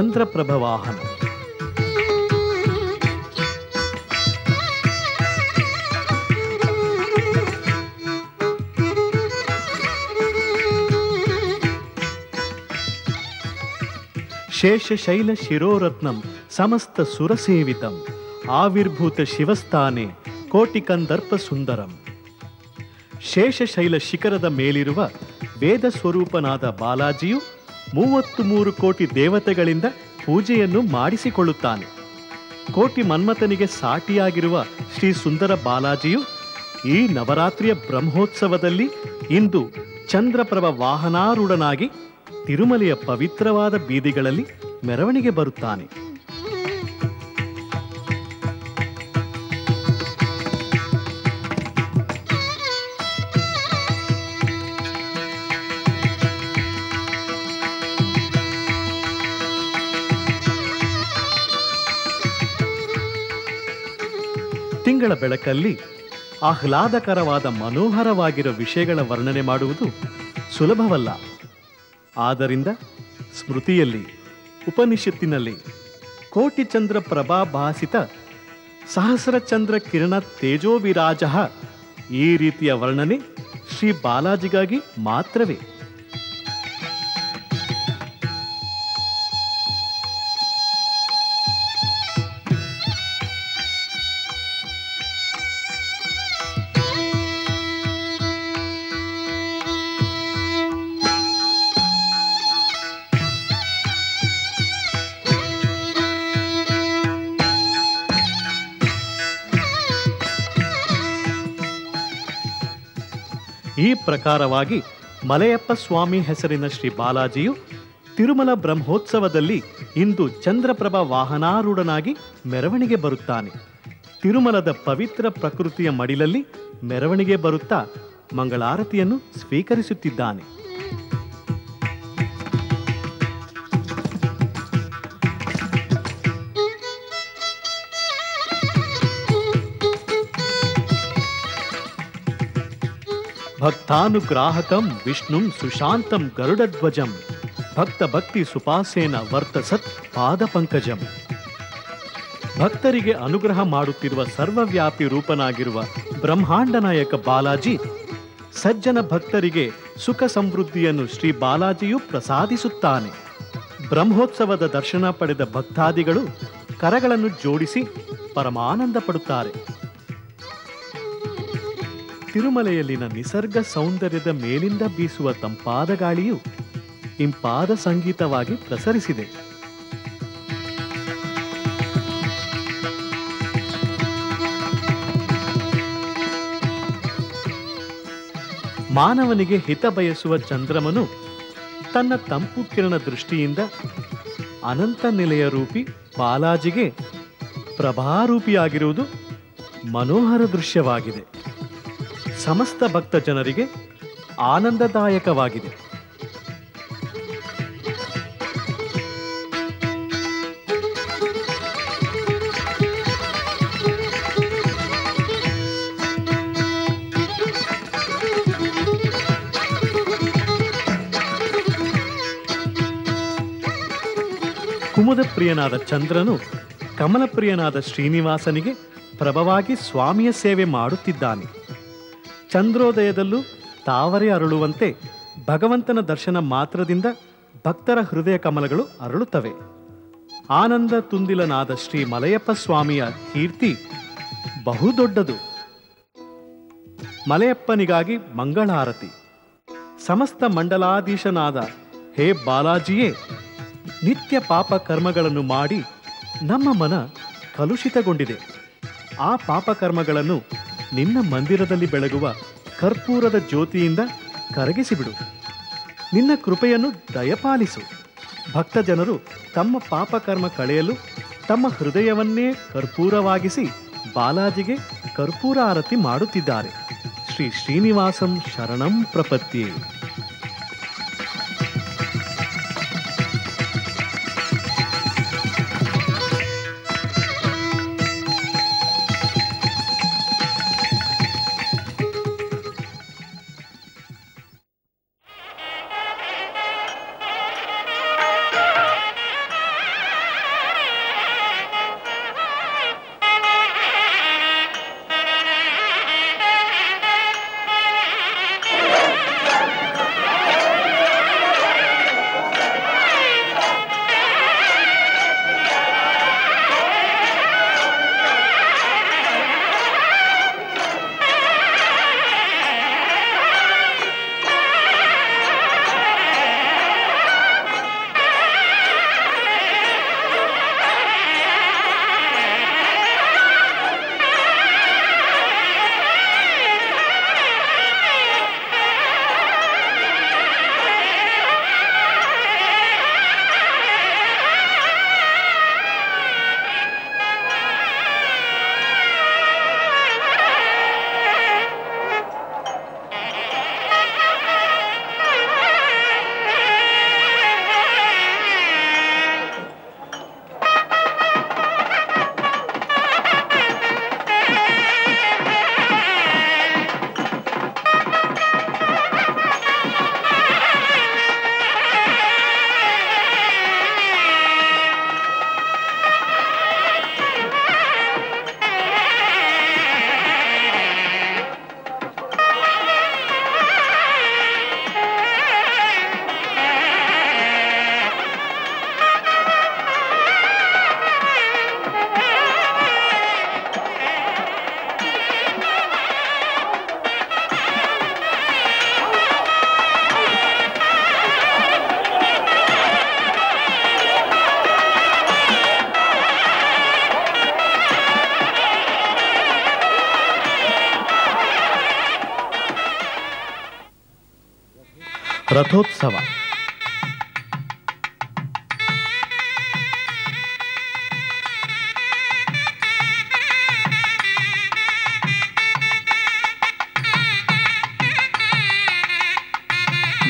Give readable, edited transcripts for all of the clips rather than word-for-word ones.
ಚಂದ್ರಪ್ರಭ ವಾಹನ. ಶೇಷಶೈಲ ಶಿರೋರತ್ನಂ ಸಮಸ್ತ ಸುರಸೇವಿತಂ ಆವಿರ್ಭೂತ ಶಿವಸ್ಥಾನೆ ಕೋಟಿಕಂದರ್ಪ ಸುಂದರಂ. ಶೇಷಶೈಲ ಶಿಖರದ ಮೇಲಿರುವ ವೇದ ಸ್ವರೂಪನಾದ ಬಾಲಾಜಿಯು 33 ಕೋಟಿ ದೇವತೆಗಳಿಂದ ಪೂಜೆಯನ್ನು ಮಾಡಿಸಿಕೊಳ್ಳುತ್ತಾನೆ. ಕೋಟಿ ಮನ್ಮಥನಿಗೆ ಸಾಟಿಯಾಗಿರುವ ಶ್ರೀ ಸುಂದರ ಬಾಲಾಜಿಯು ಈ ನವರಾತ್ರಿಯ ಬ್ರಹ್ಮೋತ್ಸವದಲ್ಲಿ ಇಂದು ಚಂದ್ರಪ್ರಭ ವಾಹನಾರೂಢನಾಗಿ ತಿರುಮಲೆಯ ಪವಿತ್ರವಾದ ಬೀದಿಗಳಲ್ಲಿ ಮೆರವಣಿಗೆ ಬರುತ್ತಾನೆ. ತಿಂಗಳ ಬೆಳಕಲ್ಲಿ ಆಹ್ಲಾದಕರವಾದ ಮನೋಹರವಾಗಿರೋ ವಿಷಯಗಳ ವರ್ಣನೆ ಮಾಡುವುದು ಸುಲಭವಲ್ಲ. ಆದ್ದರಿಂದ ಸ್ಮೃತಿಯಲ್ಲಿ, ಉಪನಿಷತ್ತಿನಲ್ಲಿ ಕೋಟಿ ಚಂದ್ರ ಪ್ರಭಾಭಾಸಿತ ಸಹಸ್ರಚಂದ್ರ ಕಿರಣ ತೇಜೋವಿರಾಜ ಈ ರೀತಿಯ ವರ್ಣನೆ ಶ್ರೀ ಬಾಲಾಜಿಗಾಗಿ ಮಾತ್ರವೇ. ಈ ಪ್ರಕಾರವಾಗಿ ಮಲಯಪ್ಪ ಸ್ವಾಮಿ ಹೆಸರಿನ ಶ್ರೀ ಬಾಲಾಜಿಯು ತಿರುಮಲ ಬ್ರಹ್ಮೋತ್ಸವದಲ್ಲಿ ಇಂದು ಚಂದ್ರಪ್ರಭ ವಾಹನಾರೂಢನಾಗಿ ಮೆರವಣಿಗೆ ಬರುತ್ತಾನೆ. ತಿರುಮಲದ ಪವಿತ್ರ ಪ್ರಕೃತಿಯ ಮಡಿಲಲ್ಲಿ ಮೆರವಣಿಗೆ ಬರುತ್ತಾ ಮಂಗಳಾರತಿಯನ್ನು ಸ್ವೀಕರಿಸುತ್ತಿದ್ದಾನೆ. ಭಕ್ತಾನುಗ್ರಾಹಕಂ ವಿಷ್ಣುಂ ಸುಶಾಂತಂ ಗರುಡಧ್ವಜಂ ಭಕ್ತ ಭಕ್ತಿ ಸುಪಾಸೇನ ವರ್ತಸತ್ ಪಾದ ಪಂಕಜಂ. ಭಕ್ತರಿಗೆ ಅನುಗ್ರಹ ಮಾಡುತ್ತಿರುವ ಸರ್ವವ್ಯಾಪಿ ರೂಪನಾಗಿರುವ ಬ್ರಹ್ಮಾಂಡ ನಾಯಕ ಬಾಲಾಜಿ ಸಜ್ಜನ ಭಕ್ತರಿಗೆ ಸುಖ ಸಮೃದ್ಧಿಯನ್ನು ಶ್ರೀ ಬಾಲಾಜಿಯು ಪ್ರಸಾದಿಸುತ್ತಾನೆ. ಬ್ರಹ್ಮೋತ್ಸವದ ದರ್ಶನ ಪಡೆದ ಭಕ್ತಾದಿಗಳು ಕರಗಳನ್ನು ಜೋಡಿಸಿ ಪರಮಾನಂದ ಪಡುತ್ತಾರೆ. ತಿರುಮಲೆಯಲ್ಲಿನ ನಿಸರ್ಗ ಸೌಂದರ್ಯದ ಮೇಲಿಂದ ಬೀಸುವ ತಂಪಾದ ಗಾಳಿಯು ಇಂಪಾದ ಸಂಗೀತವಾಗಿ ಪ್ರಸರಿಸಿದೆ. ಮಾನವನಿಗೆ ಹಿತ ಬಯಸುವ ಚಂದ್ರಮನು ತನ್ನ ತಂಪು ಕಿರಣ ದೃಷ್ಟಿಯಿಂದ ಅನಂತ ನಿಲಯ ರೂಪಿ ಬಾಲಾಜಿಗೆ ಪ್ರಭಾರೂಪಿಯಾಗಿರುವುದು ಮನೋಹರ ದೃಶ್ಯವಾಗಿದೆ. ಸಮಸ್ತ ಭಕ್ತ ಜನರಿಗೆ ಆನಂದದಾಯಕವಾಗಿದೆ. ಕುಮುದ ಪ್ರಿಯನಾದ ಚಂದ್ರನು ಕಮಲಪ್ರಿಯನಾದ ಶ್ರೀನಿವಾಸನಿಗೆ ಪ್ರಭವಾಗಿ ಸ್ವಾಮಿಯ ಸೇವೆ ಮಾಡುತ್ತಿದ್ದಾನೆ. ಚಂದ್ರೋದಯದಲ್ಲೂ ತಾವರೆ ಅರಳುವಂತೆ ಭಗವಂತನ ದರ್ಶನ ಮಾತ್ರದಿಂದ ಭಕ್ತರ ಹೃದಯ ಕಮಲಗಳು ಅರಳುತ್ತವೆ. ಆನಂದ ತುಂದಿಲನಾದ ಶ್ರೀ ಮಲಯಪ್ಪ ಸ್ವಾಮಿಯ ಕೀರ್ತಿ ಬಹುದೊಡ್ಡದು. ಮಲಯಪ್ಪನಿಗಾಗಿ ಮಂಗಳಾರತಿ. ಸಮಸ್ತ ಮಂಡಲಾಧೀಶನಾದ ಹೇ ಬಾಲಾಜಿಯೇ, ನಿತ್ಯ ಪಾಪ ಕರ್ಮಗಳನ್ನು ಮಾಡಿ ನಮ್ಮ ಮನ ಕಲುಷಿತಗೊಂಡಿದೆ. ಆ ಪಾಪಕರ್ಮಗಳನ್ನು ನಿನ್ನ ಮಂದಿರದಲ್ಲಿ ಬೆಳಗುವ ಕರ್ಪೂರದ ಜ್ಯೋತಿಯಿಂದ ಕರಗಿಸಿಬಿಡು. ನಿನ್ನ ಕೃಪೆಯನ್ನು ದಯಪಾಲಿಸು. ಭಕ್ತ ಜನರು ತಮ್ಮ ಪಾಪಕರ್ಮ ಕಳೆಯಲು ತಮ್ಮ ಹೃದಯವನ್ನೇ ಕರ್ಪೂರವಾಗಿಸಿ ಬಾಲಾಜಿಗೆ ಕರ್ಪೂರ ಆರತಿ ಮಾಡುತ್ತಿದ್ದಾರೆ. ಶ್ರೀ ಶ್ರೀನಿವಾಸಂ ಶರಣಂ ಪ್ರಪತ್ಯೆ. ರಥೋತ್ಸವ.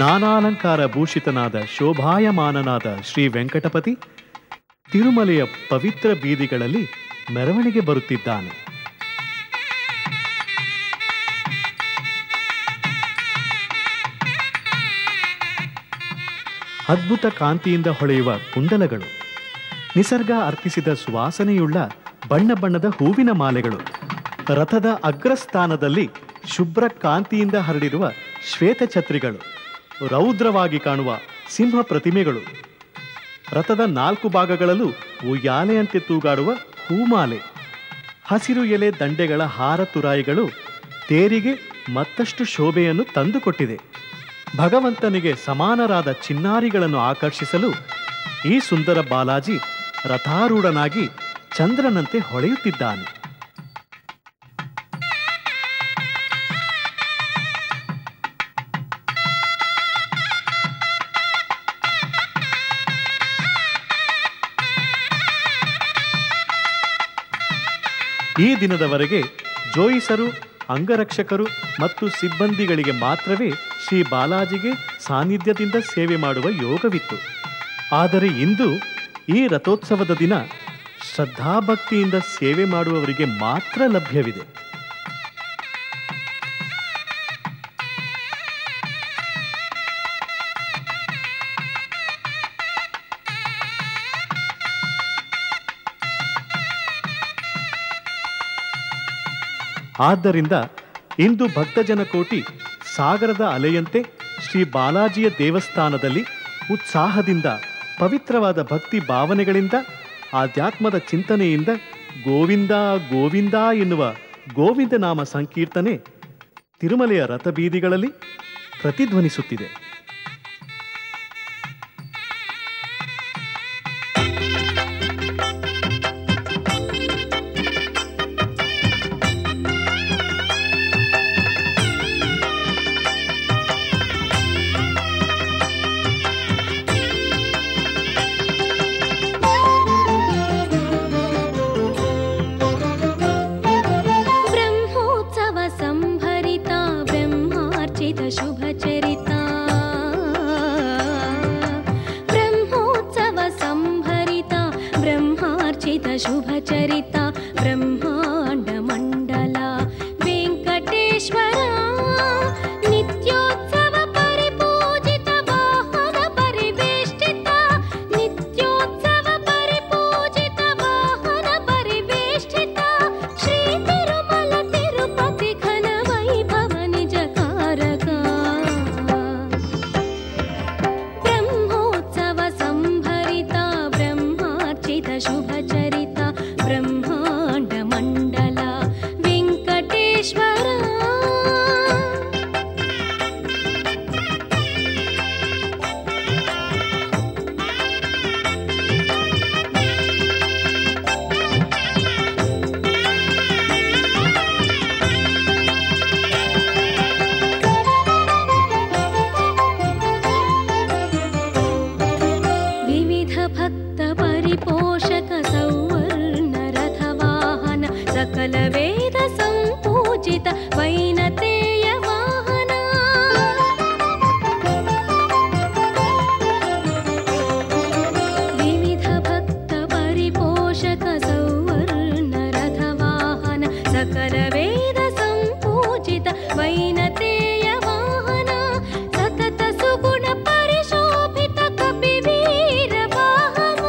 ನಾನಾಲಂಕಾರ ಭೂಷಿತನಾದ ಶೋಭಾಯಮಾನನಾದ ಶ್ರೀ ವೆಂಕಟಪತಿ ತಿರುಮಲೆಯ ಪವಿತ್ರ ಬೀದಿಗಳಲ್ಲಿ ಮೆರವಣಿಗೆ ಬರುತ್ತಿದ್ದಾನೆ. ಅದ್ಭುತ ಕಾಂತಿಯಿಂದ ಹೊಳೆಯುವ ಕುಂಡಲಗಳು, ನಿಸರ್ಗ ಅರ್ಪಿಸಿದ ಸುವಾಸನೆಯುಳ್ಳ ಬಣ್ಣ ಬಣ್ಣದ ಹೂವಿನ ಮಾಲೆಗಳು, ರಥದ ಅಗ್ರಸ್ಥಾನದಲ್ಲಿ ಶುಭ್ರ ಕಾಂತಿಯಿಂದ ಹರಡಿರುವ ಶ್ವೇತಛತ್ರಿಗಳು, ರೌದ್ರವಾಗಿ ಕಾಣುವ ಸಿಂಹ ಪ್ರತಿಮೆಗಳು, ರಥದ 4 ಭಾಗಗಳಲ್ಲೂ ಉಯ್ಯಾಲೆಯಂತೆ ತೂಗಾಡುವ ಹೂಮಾಲೆ, ಹಸಿರು ಎಲೆ ದಂಡೆಗಳ ಹಾರ ತುರಾಯಿಗಳು ತೇರಿಗೆ ಮತ್ತಷ್ಟು ಶೋಭೆಯನ್ನು ತಂದುಕೊಟ್ಟಿದೆ. ಭಗವಂತನಿಗೆ ಸಮಾನರಾದ ಚಿನ್ನಾರಿಗಳನ್ನು ಆಕರ್ಷಿಸಲು ಈ ಸುಂದರ ಬಾಲಾಜಿ ರಥಾರೂಢನಾಗಿ ಚಂದ್ರನಂತೆ ಹೊಳೆಯುತ್ತಿದ್ದಾನೆ. ಈ ದಿನದವರೆಗೆ ಜೋಯಿಸರು, ಅಂಗರಕ್ಷಕರು ಮತ್ತು ಸಿಬ್ಬಂದಿಗಳಿಗೆ ಮಾತ್ರವೇ ಶ್ರೀ ಬಾಲಾಜಿಗೆ ಸಾನ್ನಿಧ್ಯದಿಂದ ಸೇವೆ ಮಾಡುವ ಯೋಗವಿತ್ತು. ಆದರೆ ಇಂದು ಈ ರಥೋತ್ಸವದ ದಿನ ಶ್ರದ್ಧಾಭಕ್ತಿಯಿಂದ ಸೇವೆ ಮಾಡುವವರಿಗೆ ಮಾತ್ರ ಲಭ್ಯವಿದೆ. ಆದ್ದರಿಂದ ಇಂದು ಭಕ್ತಜನ ಕೋಟಿ ಸಾಗರದ ಅಲೆಯಂತೆ ಶ್ರೀ ಬಾಲಾಜಿಯ ದೇವಸ್ಥಾನದಲ್ಲಿ ಉತ್ಸಾಹದಿಂದ, ಪವಿತ್ರವಾದ ಭಕ್ತಿ ಭಾವನೆಗಳಿಂದ, ಆಧ್ಯಾತ್ಮದ ಚಿಂತನೆಯಿಂದ ಗೋವಿಂದ ಗೋವಿಂದ ಎನ್ನುವ ಗೋವಿಂದ ನಾಮ ಸಂಕೀರ್ತನೆ ತಿರುಮಲೆಯ ರಥಬೀದಿಗಳಲ್ಲಿ ಪ್ರತಿಧ್ವನಿಸುತ್ತಿದೆ. शुभचरिता ब्रह्मांड मंडला वेंकटेश्वरा नित्योत्सव परिपूजित वाहन परिवेष्टिता नित्योत्सव परिपूजित वाहन परिवेष्टिता श्री तिरुमल तिरुपति घन वैभव निज कारका ब्रह्मोत्सव संभरिता ब्रह्मार्चित शुभचरिता ब्रह्मांड मंडला वेंकटेश्वरा विविध भक्त परिपोषक सौवर्ण रथवाहन सकल वेद संपूजित वैनतेय वाहन विविध भक्त परिपोषक सौवर्ण रथवाहन सकल वेद संपूजित वैनतेय वाहन सतत सुगुण परिशोभित कपिवीर वाहन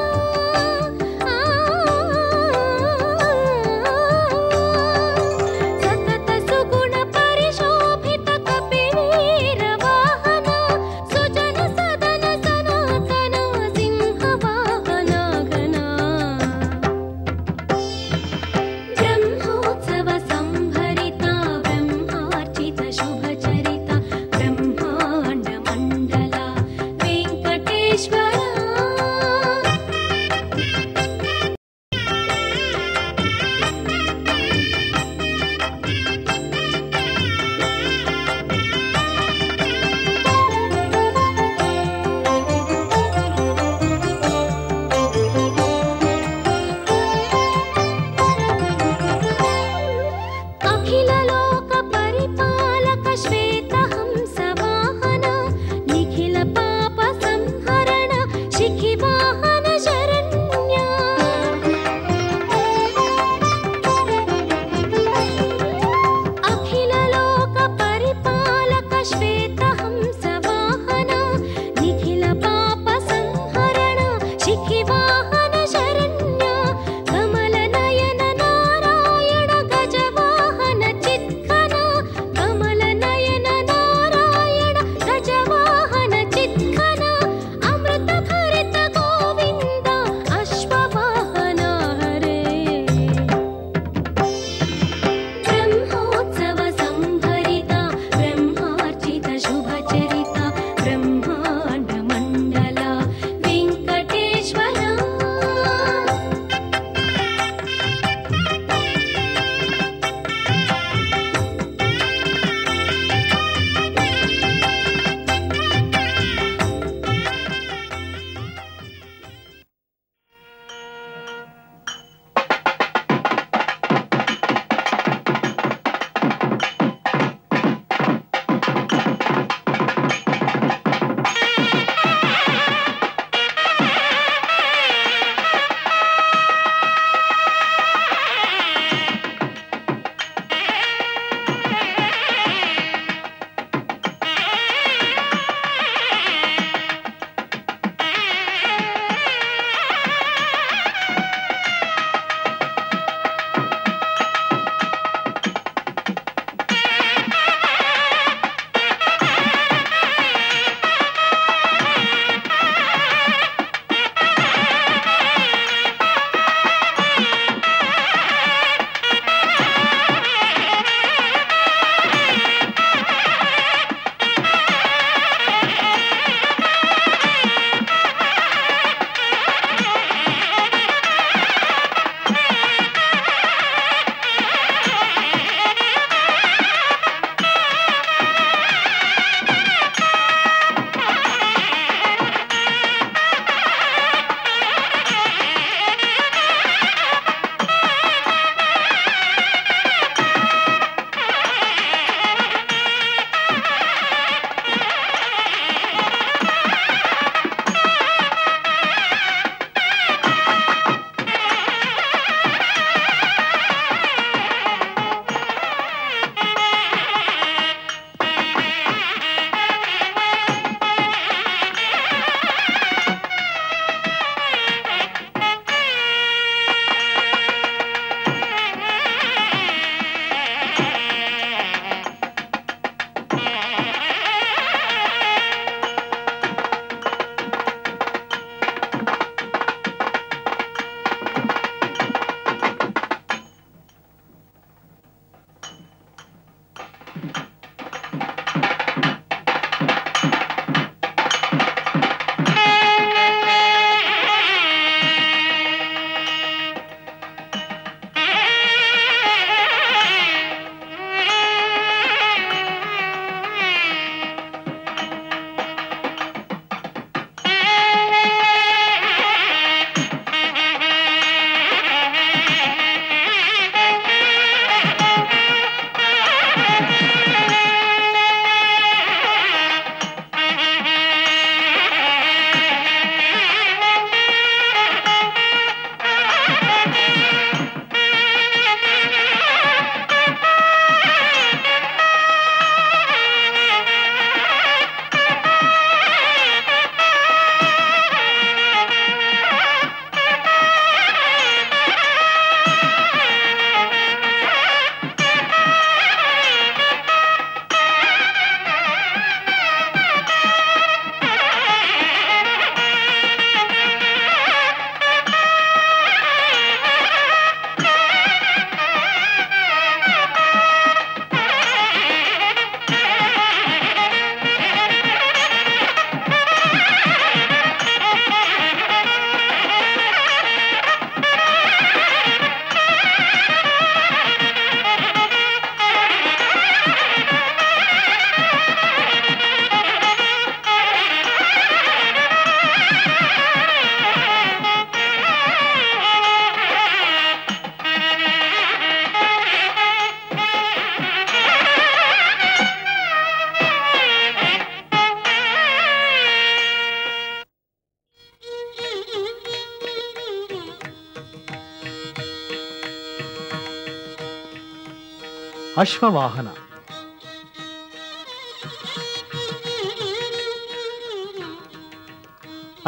ಅಶ್ವವಾಹನ.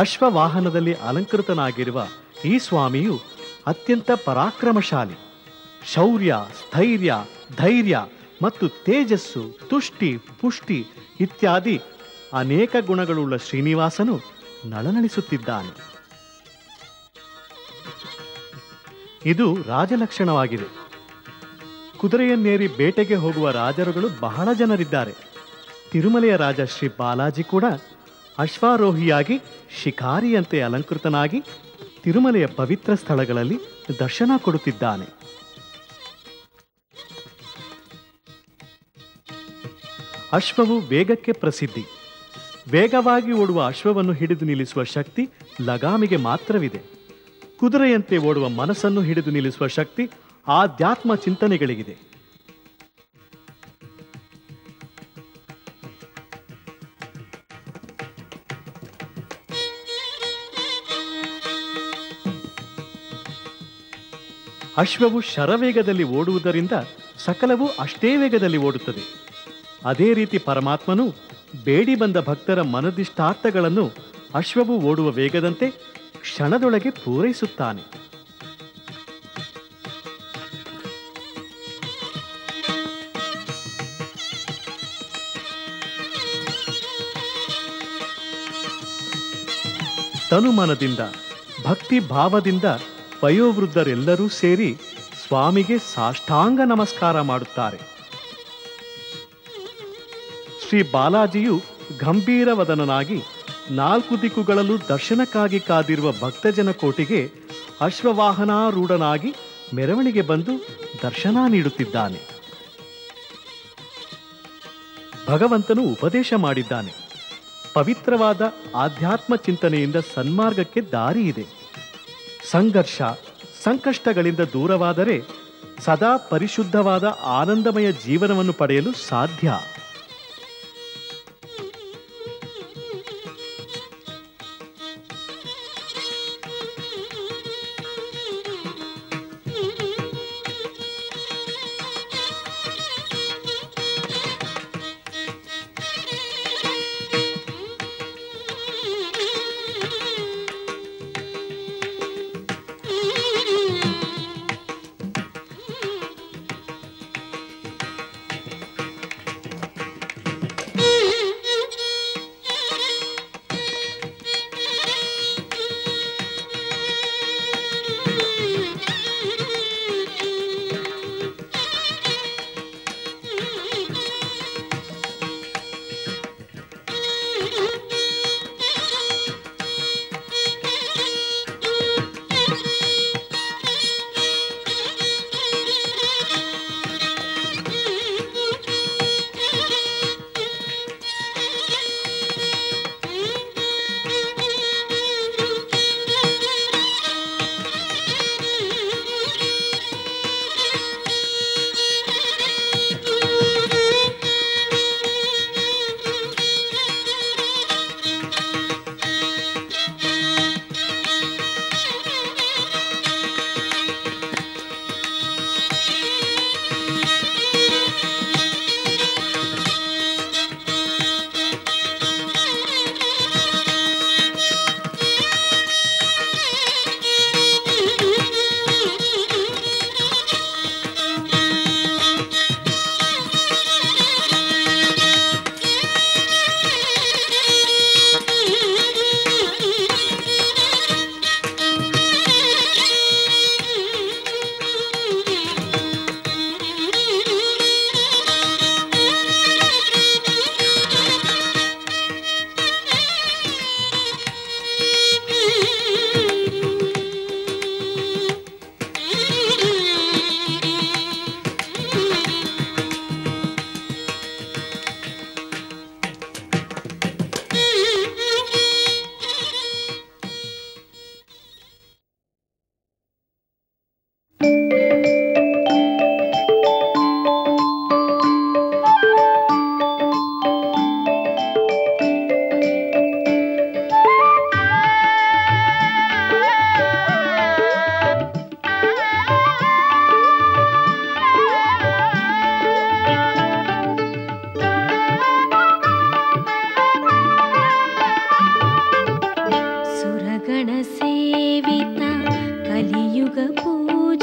ಅಶ್ವವಾಹನದಲ್ಲಿ ಅಲಂಕೃತನಾಗಿರುವ ಈ ಸ್ವಾಮಿಯು ಅತ್ಯಂತ ಪರಾಕ್ರಮಶಾಲಿ. ಶೌರ್ಯ, ಸ್ಥೈರ್ಯ, ಧೈರ್ಯ ಮತ್ತು ತೇಜಸ್ಸು, ತುಷ್ಟಿ, ಪುಷ್ಟಿ ಇತ್ಯಾದಿ ಅನೇಕ ಗುಣಗಳುಳ್ಳ ಶ್ರೀನಿವಾಸನು ನಳನಳಿಸುತ್ತಿದ್ದಾನೆ. ಇದು ರಾಜಲಕ್ಷಣವಾಗಿದೆ. ಕುದುರೆಯನ್ನೇರಿ ಬೇಟೆಗೆ ಹೋಗುವ ರಾಜರುಗಳು ಬಹಳ ಜನರಿದ್ದಾರೆ. ತಿರುಮಲೆಯ ರಾಜ ಶ್ರೀ ಬಾಲಾಜಿ ಕೂಡ ಅಶ್ವಾರೋಹಿಯಾಗಿ ಶಿಕಾರಿಯಂತೆ ಅಲಂಕೃತನಾಗಿ ತಿರುಮಲೆಯ ಪವಿತ್ರ ಸ್ಥಳಗಳಲ್ಲಿ ದರ್ಶನ ಕೊಡುತ್ತಿದ್ದಾನೆ. ಅಶ್ವವು ವೇಗಕ್ಕೆ ಪ್ರಸಿದ್ಧಿ. ವೇಗವಾಗಿ ಓಡುವ ಅಶ್ವವನ್ನು ಹಿಡಿದು ನಿಲ್ಲಿಸುವ ಶಕ್ತಿ ಲಗಾಮಿಗೆ ಮಾತ್ರವಿದೆ. ಕುದುರೆಯಂತೆ ಓಡುವ ಮನಸ್ಸನ್ನು ಹಿಡಿದು ನಿಲ್ಲಿಸುವ ಶಕ್ತಿ ಆಧ್ಯಾತ್ಮ ಚಿಂತನೆಗಳಿಗಿದೆ. ಅಶ್ವವು ಶರವೇಗದಲ್ಲಿ ಓಡುವುದರಿಂದ ಸಕಲವೂ ಅಷ್ಟೇ ವೇಗದಲ್ಲಿ ಓಡುತ್ತದೆ. ಅದೇ ರೀತಿ ಪರಮಾತ್ಮನು ಬೇಡಿ ಬಂದ ಭಕ್ತರ ಮನದಿಷ್ಟಾರ್ಥಗಳನ್ನು ಅಶ್ವವು ಓಡುವ ವೇಗದಂತೆ ಕ್ಷಣದೊಳಗೆ ಪೂರೈಸುತ್ತಾನೆ. ತನುಮನದಿಂದ ಭಕ್ತಿ ಭಾವದಿಂದ ವಯೋವೃದ್ಧರೆಲ್ಲರೂ ಸೇರಿ ಸ್ವಾಮಿಗೆ ಸಾಷ್ಟಾಂಗ ನಮಸ್ಕಾರ ಮಾಡುತ್ತಾರೆ. ಶ್ರೀ ಬಾಲಾಜಿಯು ಗಂಭೀರವದನನಾಗಿ 4 ದಿಕ್ಕುಗಳಲ್ಲೂ ದರ್ಶನಕ್ಕಾಗಿ ಕಾದಿರುವ ಭಕ್ತಜನ ಕೋಟಿಗೆ ಅಶ್ವವಾಹನಾರೂಢನಾಗಿ ಮೆರವಣಿಗೆ ಬಂದು ದರ್ಶನ ನೀಡುತ್ತಿದ್ದಾನೆ. ಭಗವಂತನು ಉಪದೇಶ ಮಾಡಿದ್ದಾನೆ. ಪವಿತ್ರವಾದ ಆಧ್ಯಾತ್ಮ ಚಿಂತನೆಯಿಂದ ಸನ್ಮಾರ್ಗಕ್ಕೆ ದಾರಿ ಇದೆ. ಸಂಘರ್ಷ, ಸಂಕಷ್ಟಗಳಿಂದ ದೂರವಾದರೆ ಸದಾ ಪರಿಶುದ್ಧವಾದ ಆನಂದಮಯ ಜೀವನವನ್ನು ಪಡೆಯಲು ಸಾಧ್ಯ.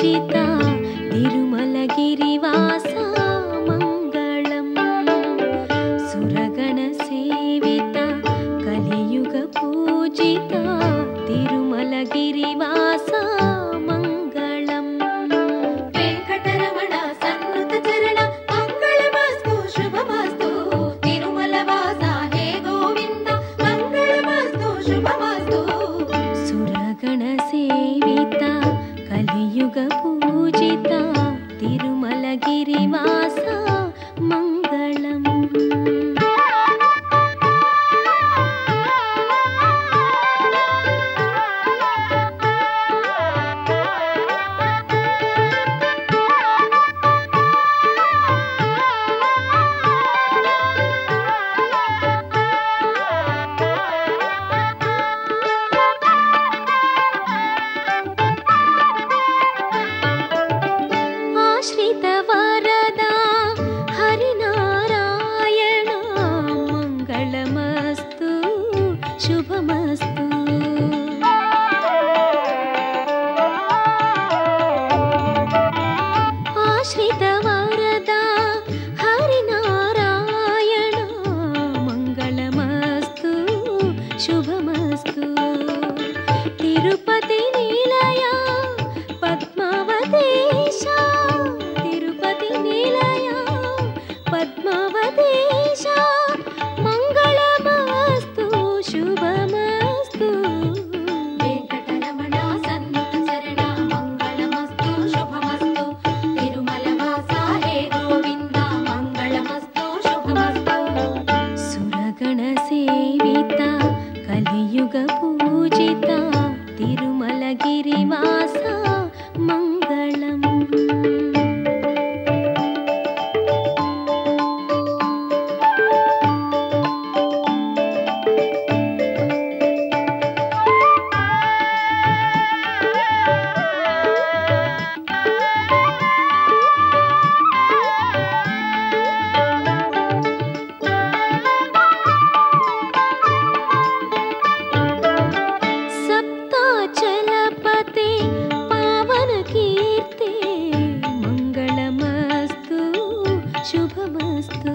पूजिता तिरुमलगिरिवासा मङ्गलम् सुरगणसेविता कलियुग पूजिता तिरुमलगिरिवासा मङ्गलम् वेङ्कटरमण सन्नुत चरण मङ्गलमस्तु शुभमस्तु तिरुमलवासा हे गोविन्द मङ्गलमस्तु शुभमस्तु सुरगणसेविता कलियुग पूजिता तिरुमलगिरिवासा मङ्गलम् आश्रितवरदा हरिनारायण मङ्गलमस्तु शुभमस्तु आश्रितवरदा हरिनारायण मङ्गलमस्तु शुभमस्तु तिरुपति निलया पद्मावतीशा तिरुपति निलया पद्मावतीशा मङ्गलमस्तु शुभमस्तु वेङ्कटरमण सन्नुत चरण मङ्गलमस्तु शुभमस्तु तिरुमलवासा हे गोविन्द मङ्गलमस्तु शुभमस्तु सुरगणसेविता कलियुग पूजिता तिरुमलगिरिवासा मङ्गलम् सप्ताचलपते पावनकीर्ते मङ्गलमस्तु शुभमस्तु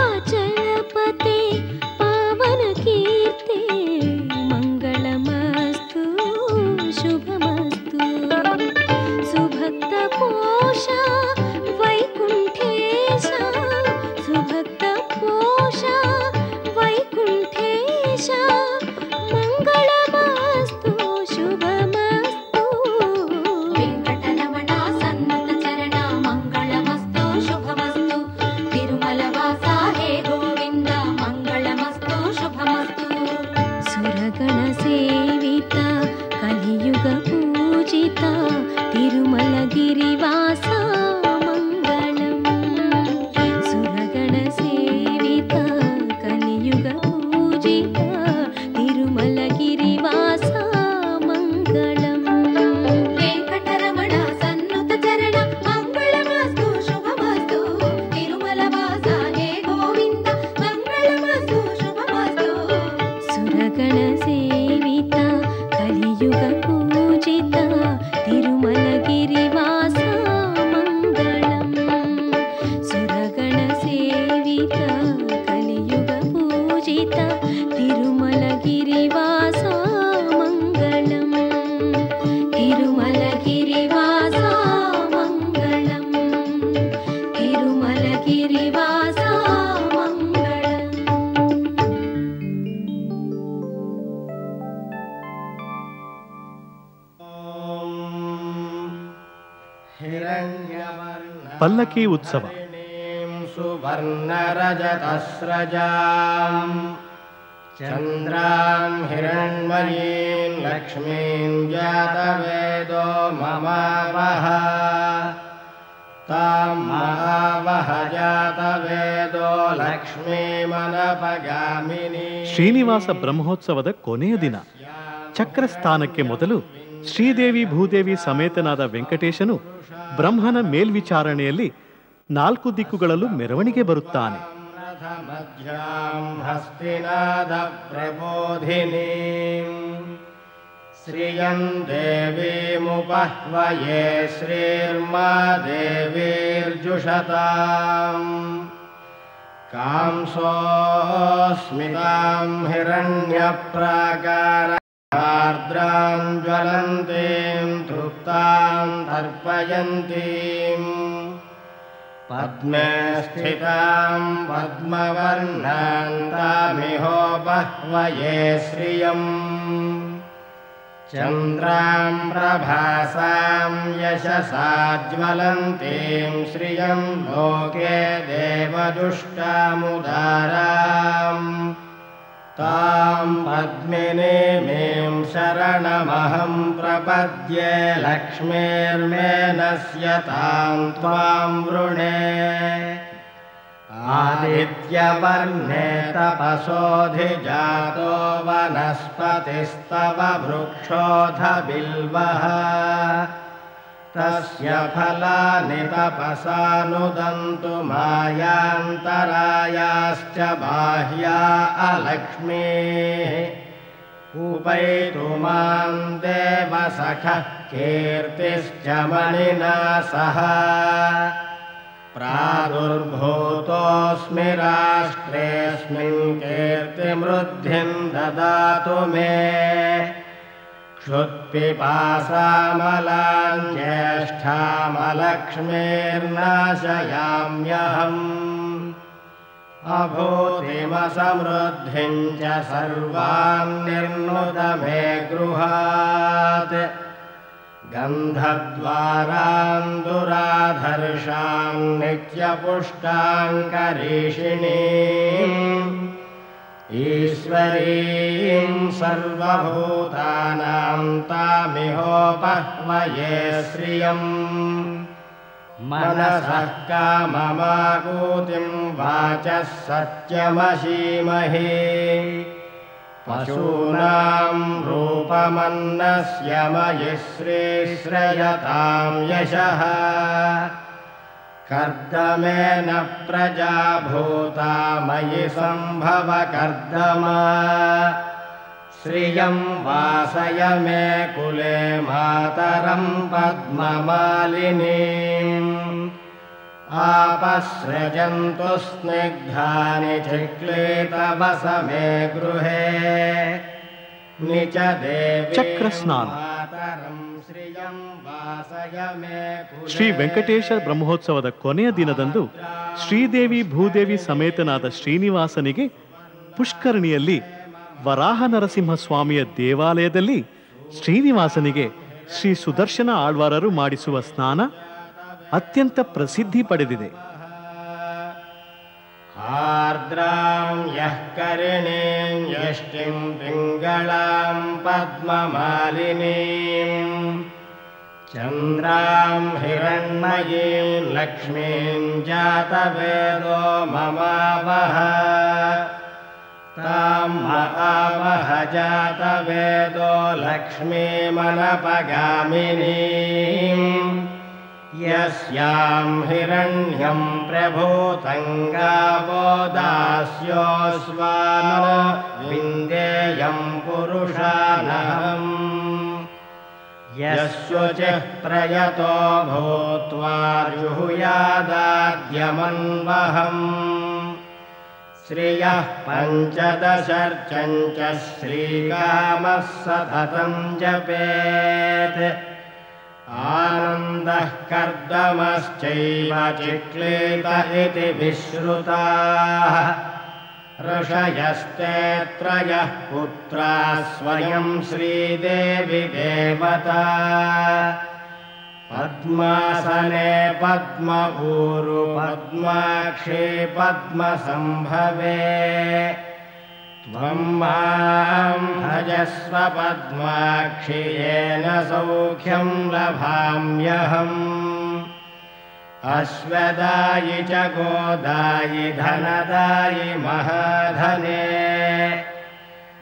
सप्ताचलपते पावनकीर्ते मङ्गलमस्तु शुभमस्तु सुभक्तपोषा वैकुण्ठेशा सुभक्तपोषा वैकुण्ठेशा मङ्गलमस्तु शुभमस्तु वेङ्कटरमण सन्नुत चरण मङ्गलमस्तु शुभमस्तु तिरुमलवासा हे गोविन्द मङ्गलमस्तु शुभमस्तु सुरगणसेविता कलियुग पूजिता तिरुमलगिरिवासा मङ्गलम् सुरगणसेविता कलियुग पूजिता तिरुमलगिरिवासा मङ्गलम् वेङ्कटरमण सन्नुत चरण मङ्गलमस्तु शुभमस्तु तिरुमलवासा हे गोविन्द मङ्गलमस्तु शुभमस्तु सुरगणसेविता कलियुग पूजिता तिरुमलगिरिवासा मङ्गलम् सुरगणसेविता कलियुग पूजिता तिरुमलगिरिवासा मङ्गलम् तिरुमलगिरिवासा मङ्गलम् तिरुमलगिरिवासा मङ्गलम् ಪಲ್ಲಕ್ಕಿ ಉತ್ಸವ सुवर्णरजतस्रजां चन्द्रां हिरण्मयीं लक्ष्मीं जातवेदो ममावह तां महावह जातवेदो लक्ष्मीमनपगामिनी ಶ್ರೀನಿವಾಸ ಬ್ರಹ್ಮೋತ್ಸವದ ಕೊನೆಯ ದಿನ ಚಕ್ರಸ್ಥಾನಕ್ಕೆ ಮೊದಲು ಶ್ರೀದೇವಿ ಭೂದೇವಿ ಸಮೇತನಾದ ವೆಂಕಟೇಶನು ಬ್ರಹ್ಮನ ಮೇಲ್ವಿಚಾರಣೆಯಲ್ಲಿ 4 ದಿಕ್ಕುಗಳಲ್ಲೂ ಮೆರವಣಿಗೆ ಬರುತ್ತಾನೆ. मध्यां हस्तिनादप्रबोधिनीम् श्रियं देवीमुपह्वये श्रीर्मा देवीर्जुषताम् कांसोऽस्मितां हिरण्यप्राकारार्द्रां ज्वलन्तीं तृप्तां तर्पयन्तीम् पद्मे स्थितां पद्मवर्णान्तामिहोपह्वये श्रियम् चन्द्रां प्रभासां यशसा ज्वलन्तीं श्रियं लोके देवदुष्टामुदाराम् तां पद्मिनीं शरणमहं प्रपद्ये लक्ष्मीर्मेनस्य तां त्वां वृणे आदित्यवर्णे तपसोऽधिजातो वनस्पतिस्तव वृक्षोऽथ बिल्वः तस्य फलानि तपसानुदन्तु मायान्तरायाश्च बाह्या अलक्ष्मीः उपैतु मां देवसखः कीर्तिश्च मणिना सह प्रादुर्भूतोऽस्मि राष्ट्रेऽस्मिन् कीर्तिमृद्धिं ददातु मे क्षुत्पिपासामलां ज्येष्ठामलक्ष्मीर्नाशयाम्यहम् अभूतिमसमृद्धिं च सर्वां निर्नुद मे गृहात् गन्धद्वारां दुराधर्षां नित्यपुष्टां करीषिणीम् ईश्वरीं सर्वभूतानां तामिहोपह्वये श्रियम् मनसः काममाकूतिं वाचः सत्यमशीमहि पशूनां रूपमन्नस्य मयि श्रीश्रयतां यशः कर्दमेन प्रजा भूता मयि सम्भव कर्दमा श्रियं वासय मे कुले मातरं पद्ममालिनीम् आपसृजन्तु स्निग्धानि चिक्लीतवस मे गृहे निच देवी ಚಕ್ರಸ್ನಾನ. ಶ್ರೀ ವೆಂಕಟೇಶ ಬ್ರಹ್ಮೋತ್ಸವದ ಕೊನೆಯ ದಿನದಂದು ಶ್ರೀದೇವಿ ಭೂದೇವಿ ಸಮೇತನಾದ ಶ್ರೀನಿವಾಸನಿಗೆ ಪುಷ್ಕರಣಿಯಲ್ಲಿ ವರಾಹ ನರಸಿಂಹ ಸ್ವಾಮಿಯ ದೇವಾಲಯದಲ್ಲಿ ಶ್ರೀನಿವಾಸನಿಗೆ ಶ್ರೀ ಸುದರ್ಶನ ಆಳ್ವಾರರು ಮಾಡಿಸುವ ಸ್ನಾನ ಅತ್ಯಂತ ಪ್ರಸಿದ್ಧಿ ಪಡೆದಿದೆ. ಆರ್ದ್ರಾಂ ಯಃ ಕರಿಣೀಂ ಯಷ್ಟಿಂ ಪಿಂಗಳಾಂ ಪದ್ಮಮಾಲಿನೀಂ ಚಂದ್ರಾಂ ಹಿರಣ್ಮಯೀಂ ಲಕ್ಷ್ಮೀಂ ಜಾತವೇದೋ ಮಮಾವಹ ತಾಂ ಮಹಾವಹ ಜಾತವೇದೋ ಲಕ್ಷ್ಮೀಮನಪಗಾಮಿನೀಂ ಯಸ್ಯಾಂ ಹಿರಣ್ಯಂ ಪ್ರಭೂತಂ ಗಾವೋ ದಾಸ್ಯೋಸ್ವಾನೋ ವಿಂದೇಯಂ ಪುರುಷಾನಹಂ ಯಸ್ಯುಚಿಃ ಪ್ರಯತೋ ಭೂತ್ವಾ ಜುಹುಯಾದಾದ್ಯಮನ್ವಹಂ ಶ್ರಿಯಃ ಪಂಚದಶರ್ಚಂ ಚ ಶ್ರೀಕಾಮಃ ಸತತಂ ಜಪೇತ್ ಆನಂದಃ ಕರ್ದಮಶ್ಚೈವ ಚಿಕ್ಲೀತ ಇತಿ ವಿಶ್ರುತಾಃ ಋಷಯಸ್ತೆ ತ್ರಯಃ ಪುತ್ರಾಃ ಸ್ವಯಂ ಶ್ರೀದೇವಿ ದೇವತಾ ಪದ್ಮಾಸನೆ ಪದ್ಮಭೂರು ಪದ್ಮಾಕ್ಷಿ ಪದ್ಮಸಂಭವೆ ತ್ವಂ ಮಾಂ ಭಜಸ್ವ ಪದ್ಮಾಕ್ಷಿ ಯೇನ ಸೌಖ್ಯಂ ಲಭಾಮ್ಯಹಂ ಅಶ್ವದಾಯಿ ಚ ಗೋದಾಯಿ ಧನದಾಯಿ ಮಹಾಧನೆ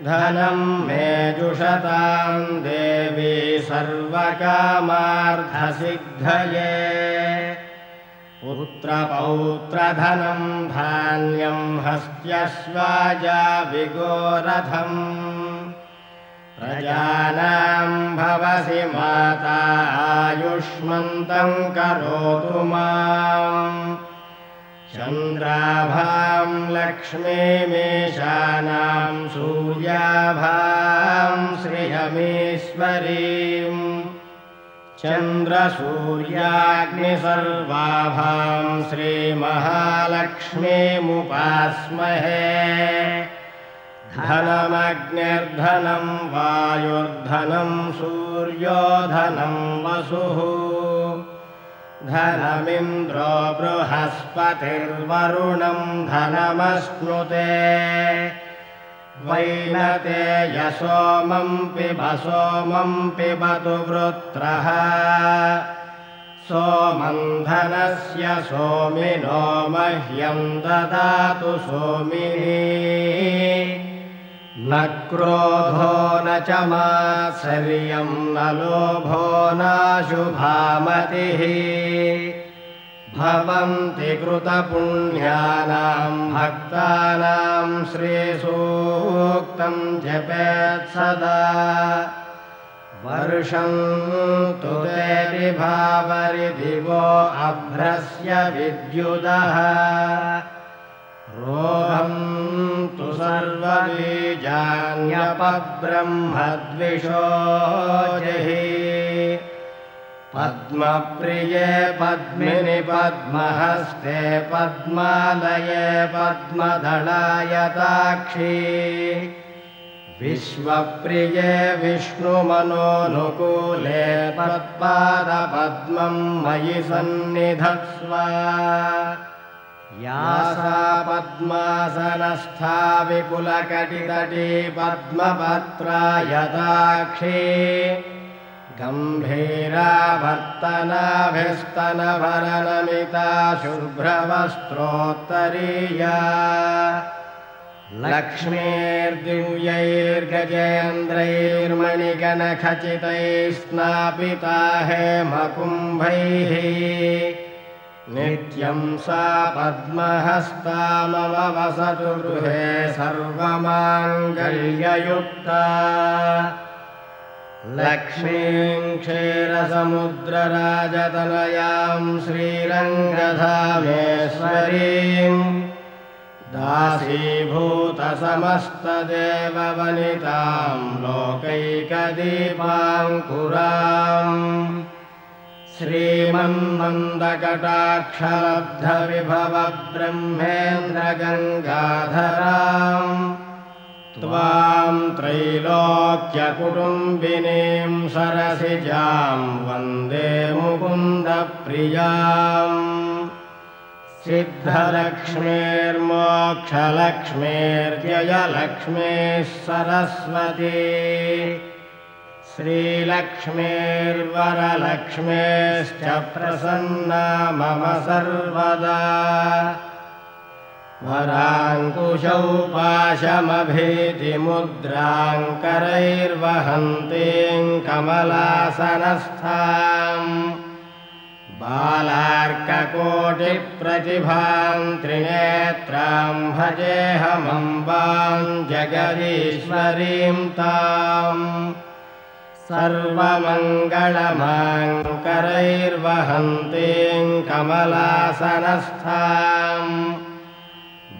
ಧನಂ ಮೇ ಜುಷತಾಂ ದೇವಿ ಸರ್ವಕಾಮಾರ್ಥಸಿದ್ಧಯೇ पुत्रपौत्रधनं धान्यं हस्त्यश्वाजाविगोरथम् प्रजानां भवसि माता आयुष्मन्तं करोतु माम् चन्द्राभां लक्ष्मीमीशानां सूर्याभां श्रियमीश्वरीम् चन्द्रसूर्याग्निसर्वाभां श्रीमहालक्ष्मीमुपास्महे धनमग्निर्धनं वायुर्धनं सूर्योधनं वसुः धनमिन्द्रो बृहस्पतिर्वरुणं धनमश्नुते वैनतेयसोमं पिबतु वृत्रः सोमं धनस्य सोमिनो मह्यं ददातु सोमिनी न क्रोधो न च मात्सर्यं न लोभो नाशुभामतिः भवन्ति कृतपुण्यानां भक्तानां श्रीसूक्तं जपेत् सदा वर्षन्तु ते विभावरिदिवो अभ्रस्य विद्युदः रोहन्तु सर्वबीजान्यपब्रह्मद्विषो जहि पद्मप्रिये पद्मिनि पद्महस्ते पद्मालये पद्मदलायताक्षी विश्वप्रिये विष्णुमनोनुकूले तत्पादपद्मं मयि सन्निधत्स्व या सा पद्मासनस्था विपुलकटितटी पद्मपत्रायताक्षी गम्भीराभर्तनाभिस्तनभरनमिता शुभ्रवस्त्रोत्तरीया लक्ष्मीर्दिव्यैर्गजेन्द्रैर्मणिगणखचितैः हेमकुम्भैः नित्यं सा पद्महस्ता मम वसतु गृहे सर्वमाङ्गल्ययुक्ता लक्ष्मीं क्षीरसमुद्रराजतनयां श्रीरङ्गधामेश्वरीं दासीभूतसमस्तदेववनितां लोकैकदीपाङ्कुराम् श्रीमन्मन्दकटाक्षलब्धविभवब्रह्मेन्द्रगङ्गाधराम् त्वां त्रैलोक्यकुटुम्बिनीं सरसिजां वन्दे मुकुन्दप्रियाम् सिद्धलक्ष्मीर्मोक्षलक्ष्मीर्जयलक्ष्मीः सरस्वती श्रीलक्ष्मीर्वरलक्ष्मीश्च प्रसन्ना मम सर्वदा वराङ्कुशौ पाशमभीतिमुद्राङ्करैर्वहन्तीं कमलासनस्थाम् बालार्ककोटिप्रतिभां त्रिनेत्रां भजेऽहमम्बां जगदीश्वरीं ताम् सर्वमङ्गलमाङ्करैर्वहन्तीं कमलासनस्थाम्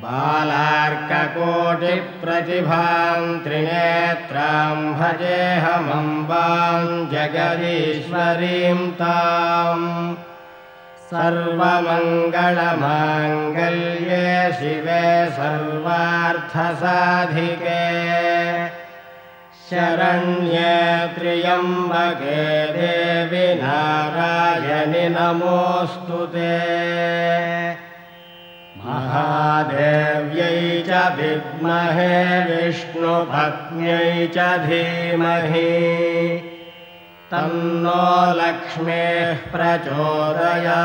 बालार्ककोटिप्रतिभां त्रिनेत्रां भजेऽहमम्बां जगदीश्वरीं ताम् सर्वमङ्गलमाङ्गल्ये शिवे सर्वार्थसाधिके शरण्ये त्र्यम्बके देवि नारायणि नमोऽस्तु ते महादेव्यै च विद्महे विष्णुपत्न्यै च धीमहि तन्नो लक्ष्मीः प्रचोदयात्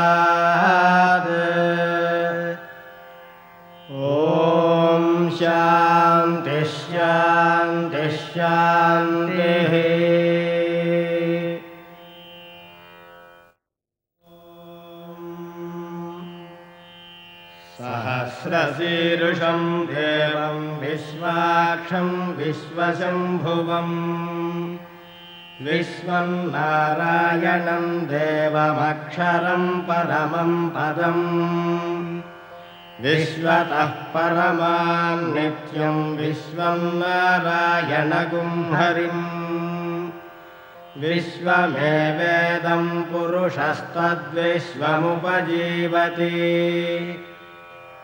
ॐ शान्तिः शान्तिः शान्तिः सहस्रशीर्षं देवं विश्वाक्षं विश्वशम्भुवम् विश्वं नारायणं देवमक्षरं परमं पदम् विश्वतः परमां नित्यं विश्वं नारायणगुं हरिम् विश्वमेवेदं पुरुषस्तद्विश्वमुपजीवति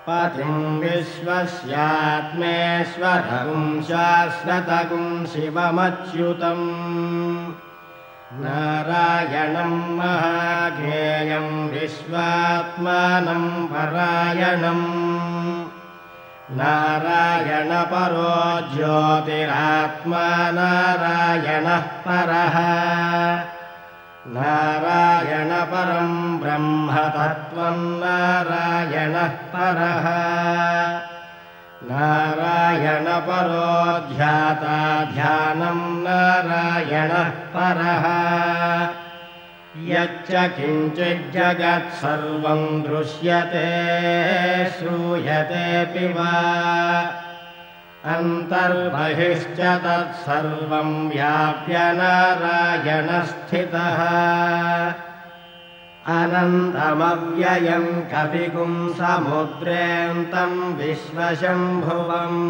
पतिं विश्वस्यात्मेश्वरगुं शाश्वतगुं शिवमच्युतम् नारायणं महाज्ञेयं विश्वात्मानं परायणम् नारायणपरो ज्योतिरात्मा नारायणः परः नारायणपरं ब्रह्मतत्त्वं नारायणः परः नारायणपरो ध्याता ध्यानं नारायणः परः यच्च किञ्चिज्जगत्सर्वं दृश्यते श्रूयतेऽपि वा अन्तर्बहिश्च तत्सर्वं व्याप्य नारायणस्थितः अनन्तमव्ययं कविगुं समुद्रेऽन्तं विश्वशम्भुवम्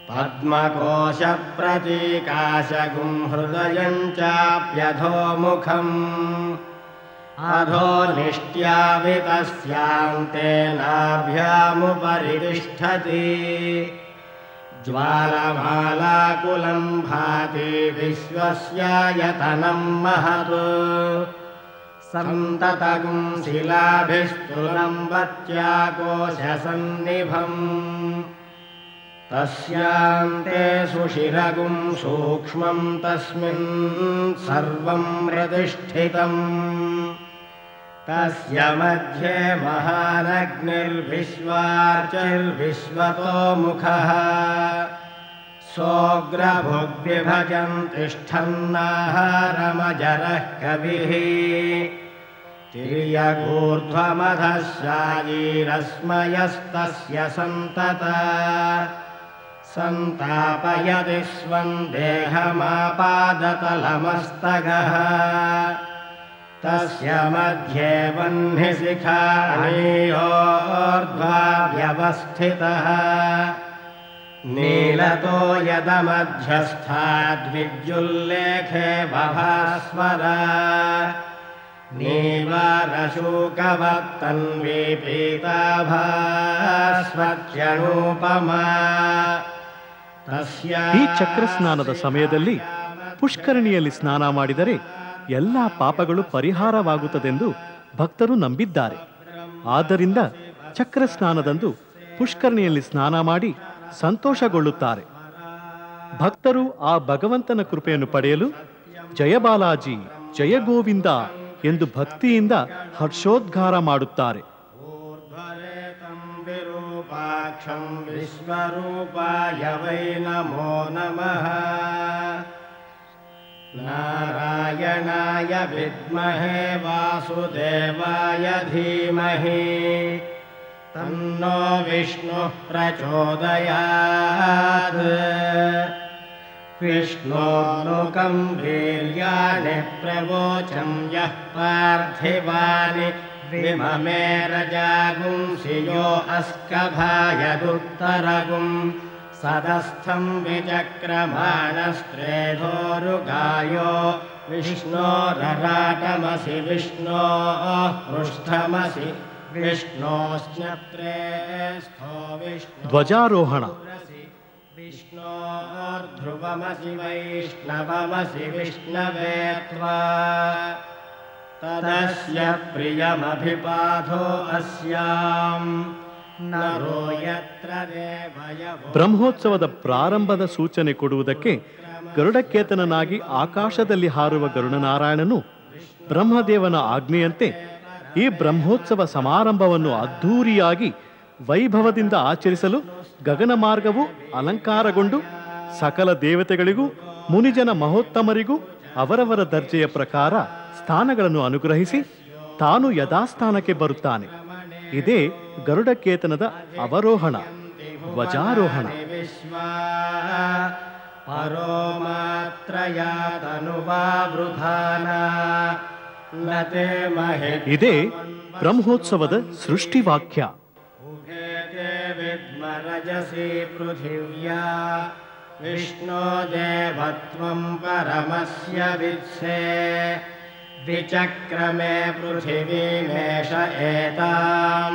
पद्मकोशप्रतीकाशगुं हृदयं चाप्यधोमुखम् अधो निष्ट्यावितस्यान्ते नाभ्यामुपरि तिष्ठति ज्वालमालाकुलं भाति विश्वस्यायतनं महत् सन्ततगुं शिलाभिस्तुलं वत्याकोशसन्निभम् तस्यान्ते सुशिरगुं सूक्ष्मं तस्मिन् सर्वं प्रतिष्ठितम् तस्य मध्ये महानग्निर्विश्वार्चिर्विश्वतोमुखः सोऽग्रभुग्विभजन् तिष्ठन्नाहारमजरः कविः तिर्यगूर्ध्वमधः शायीरस्मयस्तस्य सन्तता सन्तापयति स्वं देहमापादतलमस्तगः तस्य मध्ये वह्निशिखानीयोर्ध्वा व्यवस्थितः नीलतो यदमध्यस्थाद्विद्युल्लेखे बभास्वरा नीवारशूकवत्तन्वी पीताभास्वत्यनूपमा ಈ ಚಕ್ರ ಸ್ನಾನದ ಸಮಯದಲ್ಲಿ ಪುಷ್ಕರಣಿಯಲ್ಲಿ ಸ್ನಾನ ಮಾಡಿದರೆ ಎಲ್ಲ ಪಾಪಗಳು ಪರಿಹಾರವಾಗುತ್ತದೆಂದು ಭಕ್ತರು ನಂಬಿದ್ದಾರೆ. ಆದ್ದರಿಂದ ಚಕ್ರ ಸ್ನಾನದಂದು ಪುಷ್ಕರಣಿಯಲ್ಲಿ ಸ್ನಾನ ಮಾಡಿ ಸಂತೋಷಗೊಳ್ಳುತ್ತಾರೆ. ಭಕ್ತರು ಆ ಭಗವಂತನ ಕೃಪೆಯನ್ನು ಪಡೆಯಲು ಜಯ ಬಾಲಾಜಿ ಜಯ ಗೋವಿಂದ ಎಂದು ಭಕ್ತಿಯಿಂದ ಹರ್ಷೋದ್ಗಾರ ಮಾಡುತ್ತಾರೆ. विरूपाक्षं विश्वरूपाय वै नमो नमः नारायणाय विद्महे वासुदेवाय धीमहि तन्नो विष्णुः प्रचोदयात् विष्णोर्नुकं वीर्याणि प्रवोचं यः पार्थिवानि विममे रजागुंसि यो अस्कभायदुत्तरगुं सदस्थं विचक्रमाणस्त्रेधोरुगायो विष्णोरराटमसि विष्णोः पृष्ठमसि विष्णोश्चत्रे स्थो विष्णु ಧ್ವಜಾರೋಹಣ. विष्णोर्ध्रुवमसि वैष्णवमसि विष्णवे त्वा तदस्य प्रियमभिपाधो अस्यां नरो यत्र देवयवो. ಬ್ರಹ್ಮೋತ್ಸವದ ಪ್ರಾರಂಭದ ಸೂಚನೆ ಕೊಡುವುದಕ್ಕೆ ಗರುಡಕೇತನನಾಗಿ ಆಕಾಶದಲ್ಲಿ ಹಾರುವ ಗರುಡನಾರಾಯಣನು ಬ್ರಹ್ಮದೇವನ ಆಜ್ಞೆಯಂತೆ ಈ ಬ್ರಹ್ಮೋತ್ಸವ ಸಮಾರಂಭವನ್ನು ಅದ್ಧೂರಿಯಾಗಿ ವೈಭವದಿಂದ ಆಚರಿಸಲು ಗಗನ ಮಾರ್ಗವು ಅಲಂಕಾರಗೊಂಡು ಸಕಲ ದೇವತೆಗಳಿಗೂ ಮುನಿಜನ ಮಹೋತ್ತಮರಿಗೂ ಅವರವರ ದರ್ಜೆಯ ಪ್ರಕಾರ ಸ್ಥಾನಗಳನ್ನು ಅನುಗ್ರಹಿಸಿ ತಾನು ಯಥಾಸ್ಥಾನಕ್ಕೆ ಬರುತ್ತಾನೆ. ಇದೇ ಗರುಡಕೇತನದ ಅವರೋಹಣ, ಧ್ವಜಾರೋಹಣ. ಪರೋ ಮಾತ್ರಯಾ ತನುವಾವೃಧಾನ ಲತೆ ಮಹೇ. ಇದೇ ಬ್ರಹ್ಮೋತ್ಸವದ ಸೃಷ್ಟಿವಾಕ್ಯ. ಉಭೇತೆ ವಿದ್ಮರಜಸಿ ಪೃಥಿವ್ಯಾ ವಿಷ್ಣೋ ದೇವತ್ವಂ ಪರಮಸ್ಯ ವಿತ್ಸೆ ವಿಚಕ್ರಮೇ ಪೃಥಿವೀಮೇಷ ಏತಾಂ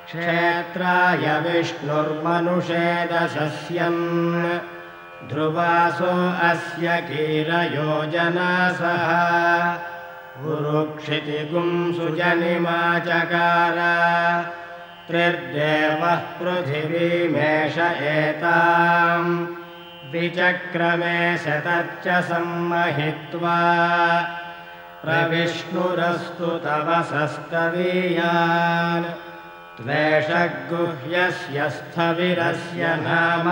ಕ್ಷೇತ್ರಾಯ ವಿಷ್ಣುರ್ಮನುಷೇದಶಸ್ಯನ್ ಧ್ರುವಾಸೋ ಅಸ್ಯ ಕೀರಯೋಜನಾಸಃ ಉರುಕ್ಷಿತಿಗುಂ ಸುಜನಿಮಾಚಕಾರ ತ್ರಿರ್ದೇವಃ ಪೃಥಿವೀಮೇಷ ಏತಾಂ ವಿಚಕ್ರಮೇ ಶತಚ್ಚ ಸಮ್ಮಹಿತ್ವಾ ಪ್ರವಿಷ್ಣುರಸ್ತು ತವ ಸಸ್ತವೀಯಾನ್ ತ್ವೇಷಗುಹ್ಯಸ್ಯ ಸ್ಥವಿರಸ್ಯ ನಾಮ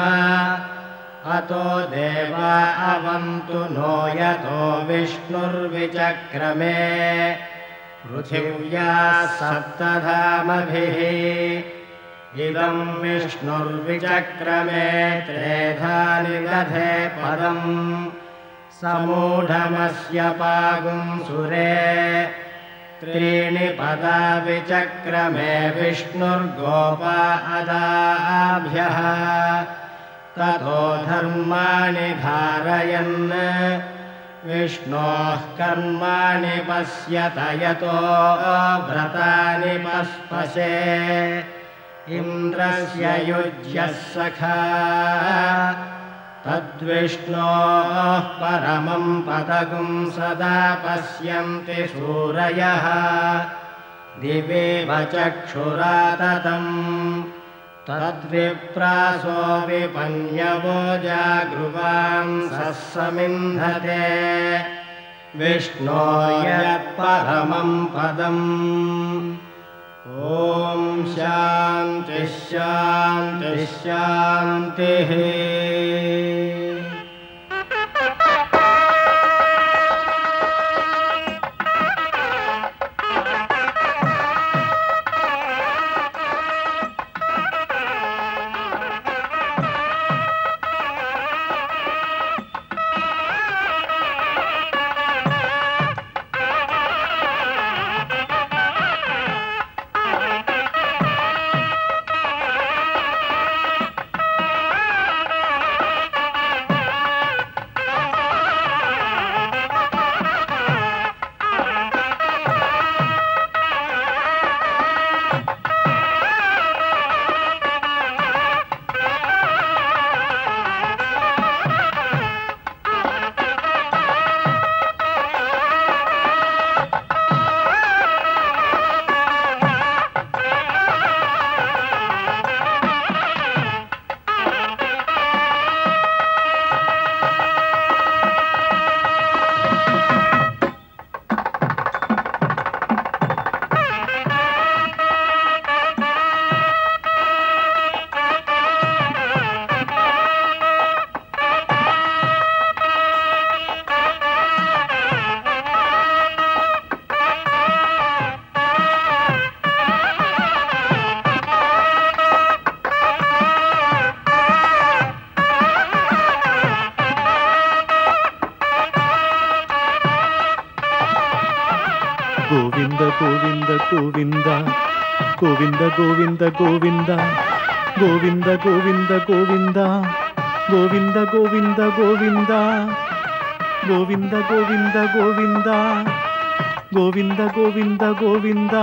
ಅತೋ ದೇವಾ ಅವಂತು ನೋ ಯತೋ ವಿಷ್ಣುರ್ವಿಚಕ್ರಮೇ ಪೃಥಿವ್ಯಾ ಸಪ್ತಧಾಮಭಿಃ ಇದಂ ವಿಷ್ಣುರ್ವಿಚಕ್ರಮೇ ತ್ರೇಧಾ ನಿದಧೆ ಪದಂ ಸಮೂಢಮಸ್ಯ ಪಾಗುಂ ಸುರೇ ತ್ರೀಣಿ ಪದ ವಿಚಕ್ರಮೇ ವಿಷ್ಣುರ್ಗೋಪಾ ಅದಾಭ್ಯಃ ತಥೋ ಧರ್ಮಾಣಿ ಧಾರಯನ್ ವಿಷ್ಣೋಃ ಕರ್ಮಾಣಿ ಪಶ್ಯತ ಯತೋ ವ್ರತಾನಿ ಪಸ್ಪಶೇ ಇಂದ್ರಸ್ಯ ಯುಜ್ಯಃ ಸಖಾ ತದ್ವಿಷ್ಣೋಃ ಪರಮಂ ಪದಗುಂ ಸದಾ ಪಶ್ಯಂತಿ ಸೂರಯಃ ದಿವೇವ ಚಕ್ಷುರಾ ತತಂ ತದ್ವಿಪ್ರಾಸೋ ವಿಪನ್ಯವೋ ಜಾಗೃವಾಂಸಃ ಸಮಿಂಧತೆ ವಿಷ್ಣೋ ಯತ್ಪರಮಂ ಪದಂ. ಓಂ ಶಾಂತಿ ಶಾಂತಿ ಶಾಂತಿ. ಗೋವಿಂದ ಗೋವಿಂದ ಗೋವಿಂದ ಗೋವಿಂದ ಗೋವಿಂದ ಗೋವಿಂದ ಗೋವಿಂದ ಗೋವಿಂದ ಗೋವಿಂದ ಗೋವಿಂದ ಗೋವಿಂದ ಗೋವಿಂದ ಗೋವಿಂದ ಗೋವಿಂದ ಗೋವಿಂದ ಗೋವಿಂದ ಗೋವಿಂದ ಗೋವಿಂದ